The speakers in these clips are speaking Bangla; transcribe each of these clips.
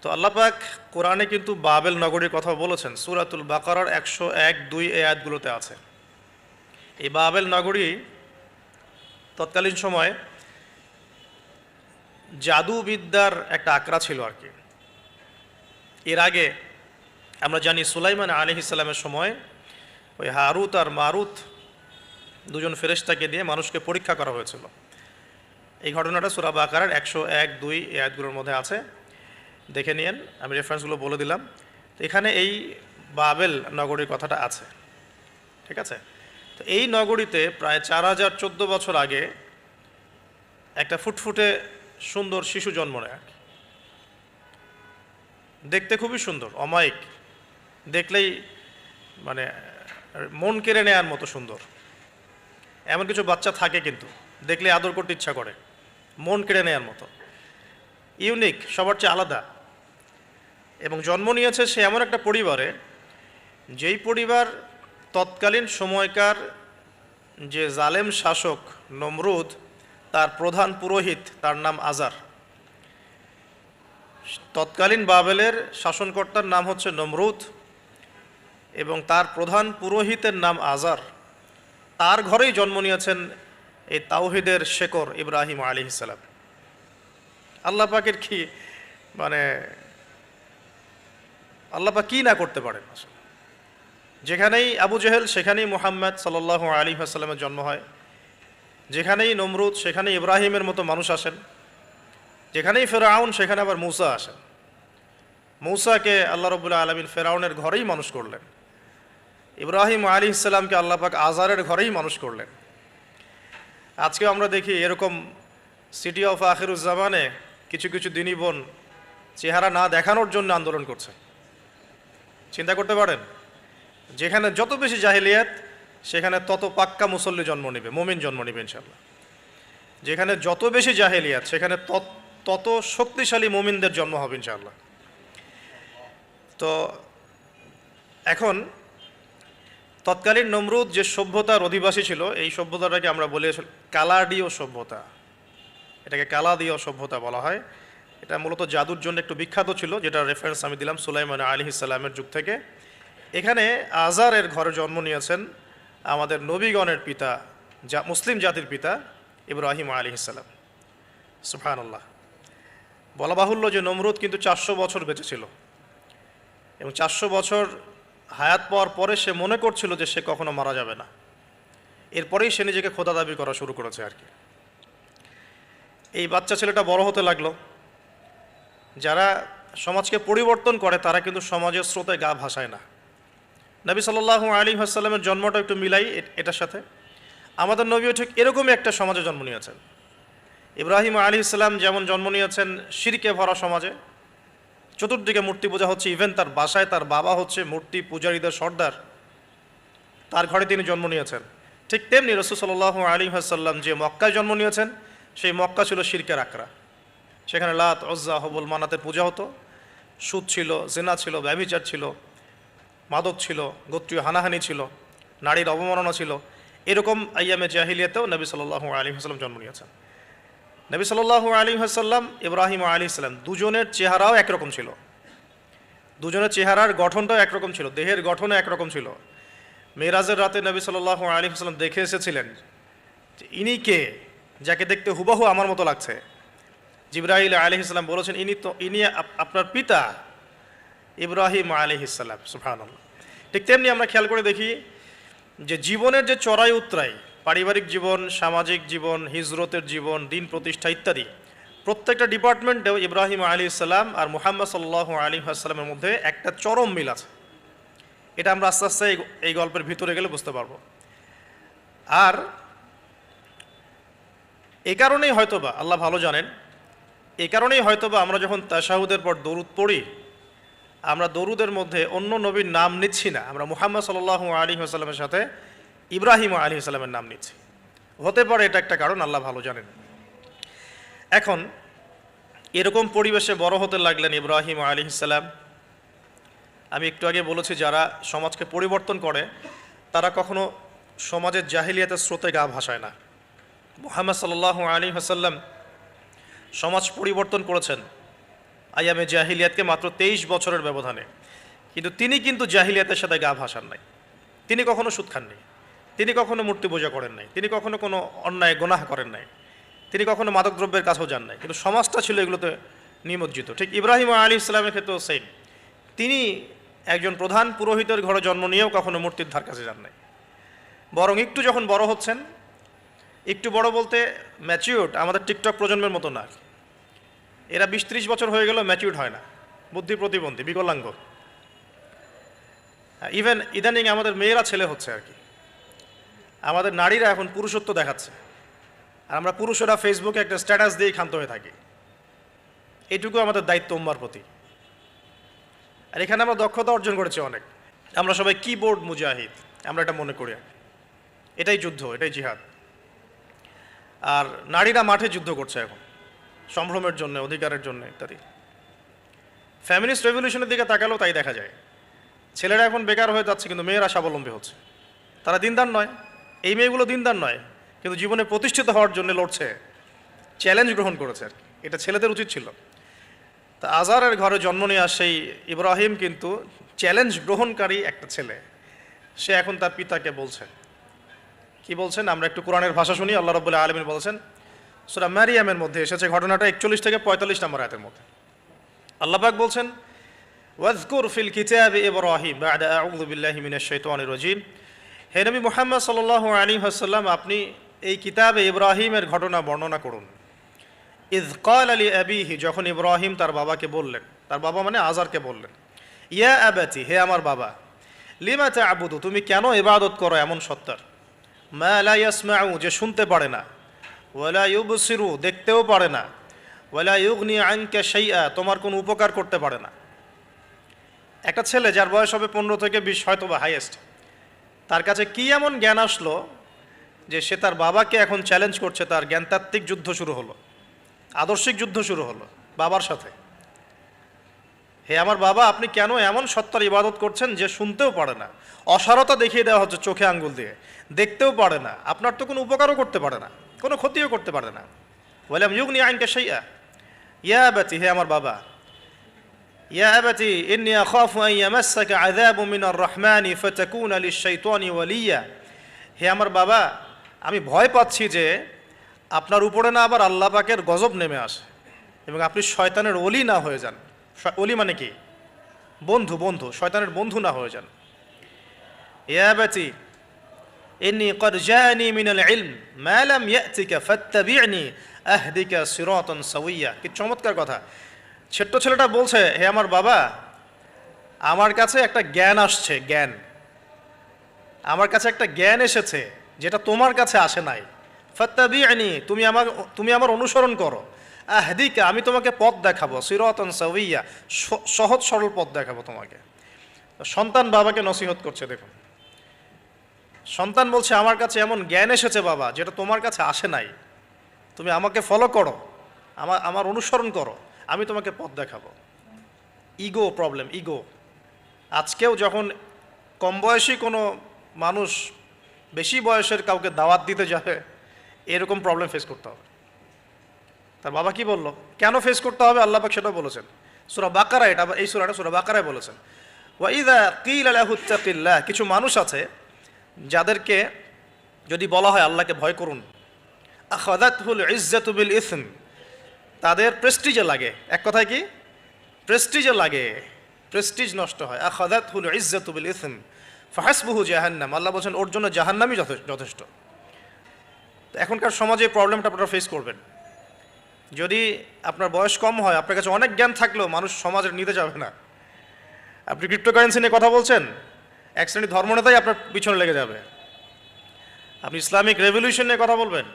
তো আল্লাহ পাক কোরআনে কিন্তু বাবেল নগরীর কথা বলেছেন, সূরাতুল বাকারার 101-2 এই আয়াতগুলোতে আছে। এই বাবেল নগরী তৎকালীন সময়ে জাদুবিদ্যার একটা আকড়া ছিল আর কি। এর আগে আমরা জানি সুলাইমান আলাইহিস সালামের সময় ওই হারুত আর মারুত দুজন ফেরেশতাকে দিয়ে মানুষকে পরীক্ষা করা হয়েছিল। এই ঘটনাটা সূরা বাকারার 101-2 এই আয়াতগুলোর মধ্যে আছে, দেখে নিয়েন, আমি রেফারেন্সগুলো বলে দিলাম। তো এখানে এই বাবেল নগরীর কথাটা আছে, ঠিক আছে। তো এই নগরীতে প্রায় 4014 বছর আগে একটা ফুটফুটে সুন্দর শিশু জন্ম নেয়। দেখতে খুবই সুন্দর, অমায়িক, দেখলেই মানে মন কেড়ে নেওয়ার মতো সুন্দর। এমন কিছু বাচ্চা থাকে কিন্তু দেখলে আদর করতে ইচ্ছা করে, মন কেড়ে নেওয়ার মতো, ইউনিক, সবার চেয়ে আলাদা। এবং জন্ম নিয়েছে সে এমন একটা পরিবারে, যেই পরিবার তৎকালীন সময়কার যে জালেম শাসক নমরুদ, তার প্রধান পুরোহিত, তার নাম আজার। তৎকালীন বাবেলের শাসনকর্তার নাম হচ্ছে নমরুদ এবং তার প্রধান পুরোহিতের নাম আজার। তার ঘরেই জন্ম নিয়েছেন এই তাওহীদের শেকর ইব্রাহিম আলাইহিস সালাম। আল্লাহ পাকের কি মানে আল্লাহ পাক কি না করতে পারেন। যেখানেই আবু জেহেল সেখানেই মুহাম্মদ সাল্লাল্লাহু আলাইহি ওয়াসাল্লামের জন্ম হয়, যেখানেই নমরুদ সেখানেই ইব্রাহিমের মতো মানুষ আসেন, যেখানেই ফেরাউন সেখানে আবার মূসা আসেন। মূসাকে আল্লাহ রাব্বুল আলামিন ফেরাউনের ঘরেই মানুষ করলেন, ইব্রাহিম আলাইহিস সালামকে আল্লাহ পাক আজারের ঘরেই মানুষ করলেন। আজকেও আমরা দেখি এরকম সিটি অফ আখিরুজ্জামানে কিছু কিছু দিনী বোন চেহারা না দেখানোর জন্য আন্দোলন করছে। চিন্তা করতে পারেন, যেখানে যত বেশি জাহিলিয়াত সেখানে তত পাক্কা মুসল্লি জন্ম নেবে, মুমিন জন্ম নেবে ইনশাল্লাহ। যেখানে যত বেশি জাহিলিয়াত সেখানে তত শক্তিশালী মুমিনদের জন্ম হবে ইনশাল্লাহ। তো এখন তৎকালীন নমরুদ যে সভ্যতার অধিবাসী ছিল, এই সভ্যতাটাকে আমরা বলি কালাডীয় সভ্যতা। এটাকে কালাদীয় সভ্যতা বলা হয়। এটা মূলত জাদুর জন্য একটু বিখ্যাত ছিল, যেটা রেফারেন্স আমি দিলাম সুলাইমান আলাইহিস সালামের যুগ থেকে। এখানে আজারের ঘরে জন্ম নিয়েছেন আমাদের নবীগণের পিতা, মুসলিম জাতির পিতা ইব্রাহিম আলাইহিস সালাম। সুবহানাল্লাহ। বলা বাহুল্য যে নমরুদ কিন্তু 400 বছর বেঁচে ছিল এবং 400 বছর হায়াত পাওয়ার পরে সে মনে করছিল যে সে কখনো মারা যাবে না। এরপরেই সে নিজেকে খোদা দাবি করা শুরু করেছে আর কি। এই বাচ্চা ছেলেটা বড় হতে লাগলো। যারা সমাজকে পরিবর্তন করে তারা কিন্তু সমাজের স্রোতে গা ভাসায় না। নবী সাল্লাল্লাহু আলাইহি ওয়াসাল্লামের জন্মটা একটু মিলাই এটার সাথে। আমাদের নবীও ঠিক এরকমই একটা সমাজে জন্ম নিয়েছেন। ইব্রাহিম আলাইহিস সালাম যেমন জন্ম নিয়েছেন শিরকে ভরা সমাজে, চতুর্দিকে মূর্তি পূজা হচ্ছে, ইভেন তার বাসায় তার বাবা হচ্ছে মূর্তি পূজারীদের সর্দার, তার ঘরে তিনি জন্ম নিয়েছেন। ঠিক তেমনি রাসূল সাল্লাল্লাহু আলাইহি ওয়াসাল্লাম যে মক্কায় জন্ম নিয়েছেন, সেই মক্কা ছিল শিরকের আকড়া। সেখানে লাত, উজ্জা, হুবল, মানাতের পূজা হতো, সুদ ছিল, জিনা ছিল, ব্যভিচার ছিল, মাদক ছিল, গোত্রীয় হানাহানি ছিল, নারীর অবমাননা ছিল। এরকম আইয়ামে জাহিলিয়াতেও নবী সাল্লাল্লাহু আলাইহি ওয়াসাল্লাম জন্ম নিয়েছেন। নবী সাল্লাল্লাহু আলাইহি ওয়াসাল্লাম ইব্রাহিম আলাইহিস সালাম দুজনের চেহারাও একরকম ছিল, দুজনের চেহারার গঠনটাও একরকম ছিল, দেহের গঠনও একরকম ছিল। মেরাজের রাতে নবী সাল্লাল্লাহু আলাইহি ওয়াসাল্লাম দেখে এসেছিলেন যে ইনি কে, যাকে দেখতে হুবহু আমার মতো লাগছে। জিবরাইল আলাইহিস সালাম বলেছেন ইনি আপনার পিতা ইব্রাহিম আলাইহিস সালাম। সুবহানাল্লাহ। ঠিক তেমনি আমরা খেয়াল করে দেখি যে জীবনের যে চড়াই উতরাই, পারিবারিক জীবন, সামাজিক জীবন, হিজরতের জীবন, দিন প্রতিষ্ঠা ইত্যাদি, প্রত্যেকটা ডিপার্টমেন্টেও ইব্রাহিম আলাইহিস সালাম আর মুহাম্মদ সাল্লাল্লাহু আলাইহি ওয়াসাল্লামের মধ্যে একটা চরম মিল আছে। এটা আমরা আস্তে আস্তে এই গল্পের ভিতরে গেলে বুঝতে পারবো। আর এই কারণেই হয়তোবা আল্লাহ ভালো জানেন, এই কারণেই হয়তোবা আমরা যখন তাশাহুদের পর দরুদ পড়ি, আমরা দরুদের মধ্যে অন্য নবীর নাম নিচ্ছি না, আমরা মুহাম্মদ সাল্লাল্লাহু আলাইহি ওয়াসাল্লামের সাথে ইব্রাহিম আলাইহিস সালামের নাম নিচ্ছি। হতে পারে এটা একটা কারণ, আল্লাহ ভালো জানেন। এখন এরকম পরিবেশে বড় হতে লাগলেন ইব্রাহিম আলাইহিস সালাম। আমি একটু আগে বলেছি যারা সমাজকে পরিবর্তন করে তারা কখনো সমাজের জাহিলিয়াতের স্রোতে গা ভাসায় না। মুহাম্মদ সাল্লাল্লাহু আলাইহি ওয়াসাল্লাম সমাজ পরিবর্তন করেছেন, আইয়ামে জাহিলিয়াতকে মাত্র 23 বছরের ব্যবধানে। কিন্তু তিনি কিন্তু জাহিলিয়াতের সাথে গা ভাসান নাই, তিনি কখনো সুদ খাননি, তিনি কখনো মূর্তি পূজা করেন নাই, তিনি কখনো কোনো অন্যায় গোনাহ করেন নাই, তিনি কখনো মাদকদ্রব্যের কাছেও যান নাই, কিন্তু সমাজটা ছিল এগুলোতে নিমজ্জিত। ঠিক ইব্রাহিম আলী ইসলামের ক্ষেত্রেও সেম, তিনি একজন প্রধান পুরোহিতের ঘরে জন্ম নিয়েও কখনো মূর্তির ধার কাছে যান নাই। বরং একটু যখন বড় হচ্ছেন, একটু বড় বলতে ম্যাচিউরড, আমাদের টিকটক প্রজন্মের মতো না, এরা 20-30 বছর হয়ে গেল ম্যাচিউরড হয় না, বুদ্ধি প্রতিবন্ধী, বিকলাঙ্গ। ইভেন ইদানিং আমাদের মেয়েরা ছেলে হচ্ছে আর কি, আমাদের নারীরা এখন পুরুষত্ব দেখাচ্ছে, আর আমরা পুরুষেরা ফেসবুকে একটা স্ট্যাটাস দিয়েই ক্ষান্ত হয়ে থাকি। এটুকু আমাদের দায়িত্ব উম্মার প্রতি। আর এখানে আমরা দক্ষতা অর্জন করেছি অনেক, আমরা সবাই কিবোর্ড মুজাহিদ, আমরা এটা মনে করি। এটাই যুদ্ধ, এটাই জিহাদ। আর নারীরা মাঠে যুদ্ধ করছে এখন সম্ভ্রমের জন্য, অধিকারের জন্য ইত্যাদি। ফ্যামিলিস্ট রেভলিউশনের দিকে তাকালেও তাই দেখা যায়। ছেলেরা এখন বেকার হয়ে যাচ্ছে, কিন্তু মেয়েরা স্বাবলম্বী হচ্ছে। তারা দিনদার নয়, এই মেয়েগুলো দিনদার নয়, কিন্তু জীবনে প্রতিষ্ঠিত হওয়ার জন্য লড়ছে, চ্যালেঞ্জ গ্রহণ করেছে আর কি। এটা ছেলেদের উচিত ছিল। তা আজারের ঘরে জন্ম নেওয়া সেই ইব্রাহিম কিন্তু চ্যালেঞ্জ গ্রহণকারী একটা ছেলে। সে এখন তার পিতাকে বলছে, কি বলছেন আমরা একটু কোরআনের ভাষা শুনি। আল্লাহ রাব্বুল আলামিন বলছেন, সূরা মারিয়ামের মধ্যে এসেছে ঘটনাটা 41 থেকে 45 নম্বর আয়াতের মধ্যে। আল্লাহ পাক বলছেন, ওয়াজকুর ফিল কিতাবি ইব্রাহিম বা'দা আউযু বিল্লাহি মিনাশ শাইতানির রাজীম। হে নবী মুহাম্মদ সাল্লাল্লাহু আলাইহি ওয়াসাল্লাম, আপনি এই কিতাবে ইব্রাহিমের ঘটনা বর্ণনা করুন। ইয ক্বালা লি আবিহি, যখন ইব্রাহিম তার বাবাকে বললেন, তার বাবা মানে আজারকে বললেন, ইয়া আবাতি, হে আমার বাবা, লিমা তা'বুদু, তুমি কেন ইবাদত করো এমন সত্তার, মা লা ইয়াসমাউ, যে শুনতে পারে না, ওয়ালা ইউবসিরু, দেখতেও পারে না, ওয়ালা ইউগনি আনকা শাইআ, তোমার কোনো উপকার করতে পারে না। একটা ছেলে যার বয়স হবে 15 থেকে 20 হয়তো বা হাইয়েস্ট, তার কাছে কি এমন জ্ঞান আসলো যে সে তার বাবাকে এখন চ্যালেঞ্জ করছে, তার জ্ঞানতাত্ত্বিক যুদ্ধ শুরু হলো, আদর্শিক যুদ্ধ শুরু হলো বাবার সাথে। হে আমার বাবা, আপনি কেন এমন সত্তার ইবাদত করছেন যে শুনতেও পারে না, অসারতা দেখিয়ে দেওয়া হচ্ছে চোখে আঙ্গুল দিয়ে, দেখতেও পারে না, আপনার তো কোনো উপকারও করতে পারে না, কোনো ক্ষতিও করতে পারে না। ওয়ালাম ইউগনি আনকা শাইআ, ইয়া আবাতি, হে আমার বাবা, ইয়া আবাতি ইন্নী আখাফু আন ইয়ামাসসাকা আযাবুম মিনার রাহমানি ফাতাকুনা লিশ-শাইতানি ওয়ালিয়্যা, হে আমার বাবা, আমি ভয় পাচ্ছি যে আপনার উপরে না আবার আল্লাহ পাকের গজব নেমে আসে এবং আপনি শয়তানের ওলি না হয়ে যান। ওলি মানে কি? বন্ধু, বন্ধু, শয়তানের বন্ধু না হয়ে যান। ইয়া আবাতি ইন্নী ক্বাদ জাআনি মিনাল ইলম মা লাম ইয়াতিকা ফাত্তাবি'নি আহদিকা সিরাতান সাওয়্যা। কি চমৎকার কথা! ছোট্ট ছেলেটা বলছে, হে আমার বাবা, আমার কাছে একটা জ্ঞান আসছে, জ্ঞান, আমার কাছে একটা জ্ঞান এসেছে যেটা তোমার কাছে আসে নাই। ফাত্তাবি'নি, তুমি আমার অনুসরণ করো। আহদিকা, আমি তোমাকে পথ দেখাবো। সিরাতান সাওয়্যা, সহজ সরল পথ দেখাবো তোমাকে। সন্তান বাবাকে নসিহত করছে, দেখুন, সন্তান বলছে আমার কাছে এমন জ্ঞান এসেছে বাবা যেটা তোমার কাছে আসে নাই, তুমি আমাকে ফলো করো, আমার অনুসরণ করো, আমি তোমাকে পথ দেখাবো। Ego problem, ego. আজকেও যখন কম বয়সী কোনো মানুষ বেশি বয়সের কাউকে দাওয়াত দিতে যাবে, এরকম প্রবলেম ফেস করতে হবে। তার বাবা কি বলল, কেন ফেস করতে হবে আল্লাহ পাক সেটাও বলেছেন সূরা বাকারা, এটা এই সূরাটা সূরা বাকারায় বলেছেন, ওয়া ইযা কিলা লাহু ইত্তাকিল্লাহ, কিছু মানুষ আছে যাদেরকে যদি বলা হয় আল্লাহকে ভয় করুন, আখাযাতহুল ইজ্জাতু বিল ইসম, তাদের প্রেস্টিজে লাগে। এক কথায় কি? প্রেস্টিজে লাগে, প্রেস্টিজ নষ্ট হয়। আখাযাতহুল ইজ্জাতু বিল ইসম ফাহাসবুহু জাহান্নাম, আল্লাহ বলছেন ওর জন্য জাহান্নামই যথেষ্ট। এখনকার সমাজে প্রবলেমটা আপনারা ফেস করবেন। যদি আপনার বয়স কম হয়, আপনার কাছে অনেক জ্ঞান থাকলেও মানুষ সমাজের নিতে যাবে না। আপনি ক্রিপ্টোকারেন্সি নিয়ে কথা বলছেন, এক শ্রেণী ধর্মনেতাই আপনার পিছনে লেগে যাবে। আপনি ইসলামিক রেভলিউশন নিয়ে কথা বলবেন,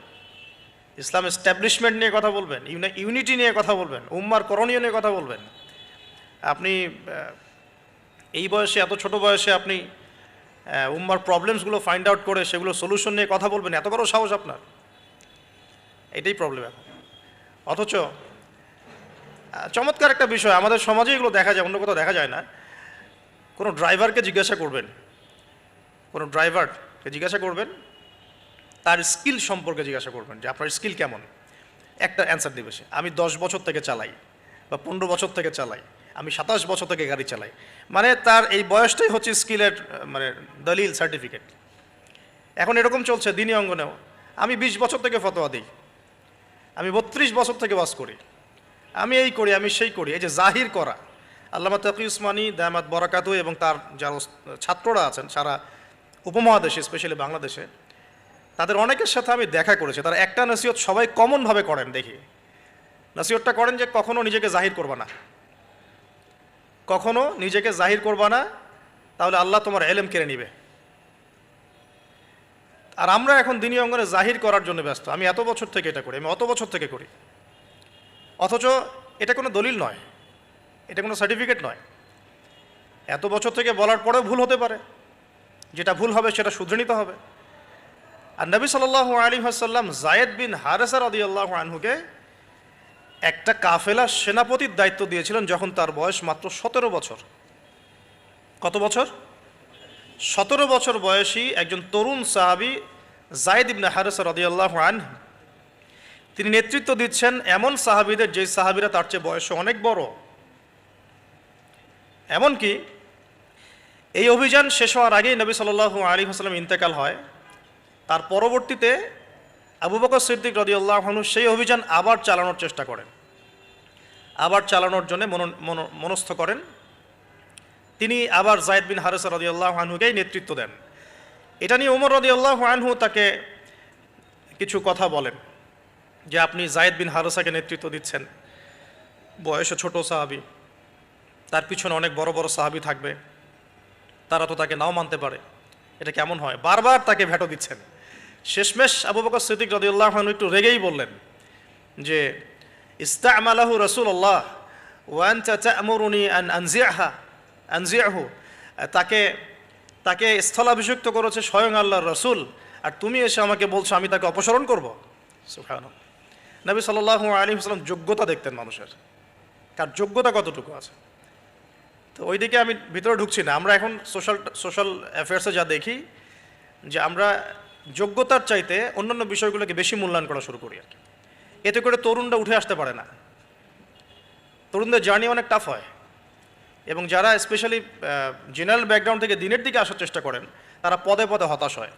ইসলাম এস্টাবলিশমেন্ট নিয়ে কথা বলবেন, ইউনিটি নিয়ে কথা বলবেন, উম্মার করণীয় নিয়ে কথা বলবেন। আপনি এই বয়সে, এত ছোট বয়সে আপনি উম্মার প্রবলেমসগুলো ফাইন্ড আউট করে সেগুলো সলিউশন নিয়ে কথা বলবেন, এত বড় সাহস আপনার? এটাই প্রবলেম এখন। অথচ চমৎকার একটা বিষয়, আমাদের সমাজে এগুলো দেখা যায়, অন্য কোথাও দেখা যায় না। কোনো ড্রাইভারকে জিজ্ঞাসা করবেন, কোনো ড্রাইভারকে জিজ্ঞাসা করবেন, তার স্কিল সম্পর্কে জিজ্ঞাসা করবেন যে আপনার স্কিল কেমন। একটা অ্যান্সার দেবে সে, আমি 10 বছর থেকে চালাই, বা 15 বছর থেকে চালাই, আমি 27 বছর থেকে গাড়ি চালাই, মানে তার এই বয়সটাই হচ্ছে স্কিলের মানে দলিল, সার্টিফিকেট। এখন এরকম চলছে দিনী অঙ্গনেও। আমি 20 বছর থেকে ফতোয়া দিই, আমি 32 বছর থেকে ওয়াজ করি, আমি এই করি, আমি সেই করি। এই যে জাহির করা, আল্লামা তাকি উসমানী দামাত বরাকাতু এবং তার যারা ছাত্ররা আছেন সারা উপমহাদেশে, স্পেশালি বাংলাদেশে, তাদের অনেকের সাথে আমি দেখা করেছি। তারা একটা নসিহত সবাই কমনভাবে করেন, দেখি নসিহতটা করেন যে কখনো নিজেকে জাহির করবা না, কখনো নিজেকে জাহির করবা না, তাহলে আল্লাহ তোমার এলেম কেড়ে নিবে। আর আমরা এখন দিনী অঙ্গনে জাহির করার জন্য ব্যস্ত। আমি এত বছর থেকে এটা করি, আমি অত বছর থেকে করি, অথচ এটা কোনো দলিল নয়, এটা কোনো সার্টিফিকেট নয়। এত বছর থেকে বলার পরেও ভুল হতে পারে, যেটা ভুল হবে সেটা শুধরে নিতে হবে। আর নবী সাল্লাল্লাহু আলাইহি ওয়াসাল্লাম যায়েদ বিন হারেসা রাদিয়াল্লাহু আনহুকে একটা কাফেলার সেনাপতির দায়িত্ব দিয়েছিলেন যখন তার বয়স মাত্র 17 বছর। কত বছর? 17 বছর বয়সী একজন তরুণ সাহাবী যায়েদ ইবনে হারেসা রাদিয়াল্লাহু আনহু, তিনি নেতৃত্ব দিচ্ছেন এমন সাহাবীদের যে সাহাবীরা তার চেয়ে বয়সে অনেক বড়। এমনকি এই অভিযান শেষ হওয়ার আগেই নবী সাল্লাল্লাহু আলাইহি ওয়াসাল্লাম ইন্তেকাল হয়। তার পরবর্তীতে আবু বকর সিদ্দিক রাদিয়াল্লাহু আনহু সেই অভিযান আবার চালানোর চেষ্টা করেন, আবার চালানোর জন্য মনস্থ করেন। তিনি আবার যায়েদ বিন হারেসা রাদিয়াল্লাহু আনহুকেই নেতৃত্ব দেন। এটা নিয়ে ওমর রাদিয়াল্লাহু আনহু তাকে কিছু কথা বলেন যে আপনি যায়েদ বিন হারেসাকে নেতৃত্ব দিচ্ছেন, বয়সে ছোট সাহাবী, তার পিছনে অনেক বড় বড় সাহাবী থাকবে, তারা তো তাকে নাও মানতে পারে, এটা কেমন হয়? বারবার তাকে ভেটো দিচ্ছেন। শেষমেশ আবু বকর সিদ্দিক রাদিয়াল্লাহু আনহু একটু রেগেই বললেন যে ইস্তা'মালাহু রাসূলুল্লাহ ওয়া আনতা তা'মুরুনি আন আনজি'হু, তাকে স্থলাভিষিক্ত করেছে স্বয়ং আল্লাহর রাসূল, আর তুমি এসে আমাকে বলছো আমি তাকে অপসারণ করব। সুবহানাল্লাহ। নবী সাল্লাল্লাহু আলাইহি ওয়াসাল্লাম যোগ্যতা দেখতেন মানুষের, কার যোগ্যতা কতটুকু আছে। তো ওইদিকে আমি ভিতরে ঢুকছি না। আমরা এখন সোশ্যাল অ্যাফেয়ার্সে যা দেখি যে আমরা যোগ্যতার চাইতে অন্যান্য বিষয়গুলোকে বেশি মূল্যায়ন করা শুরু করি আর কি। এতে করে তরুণরা উঠে আসতে পারে না, তরুণদের জার্নি অনেক টাফ হয়। এবং যারা স্পেশালি জেনারেল ব্যাকগ্রাউন্ড থেকে দিনের দিকে আসার চেষ্টা করেন তারা পদে পদে হতাশ হয়।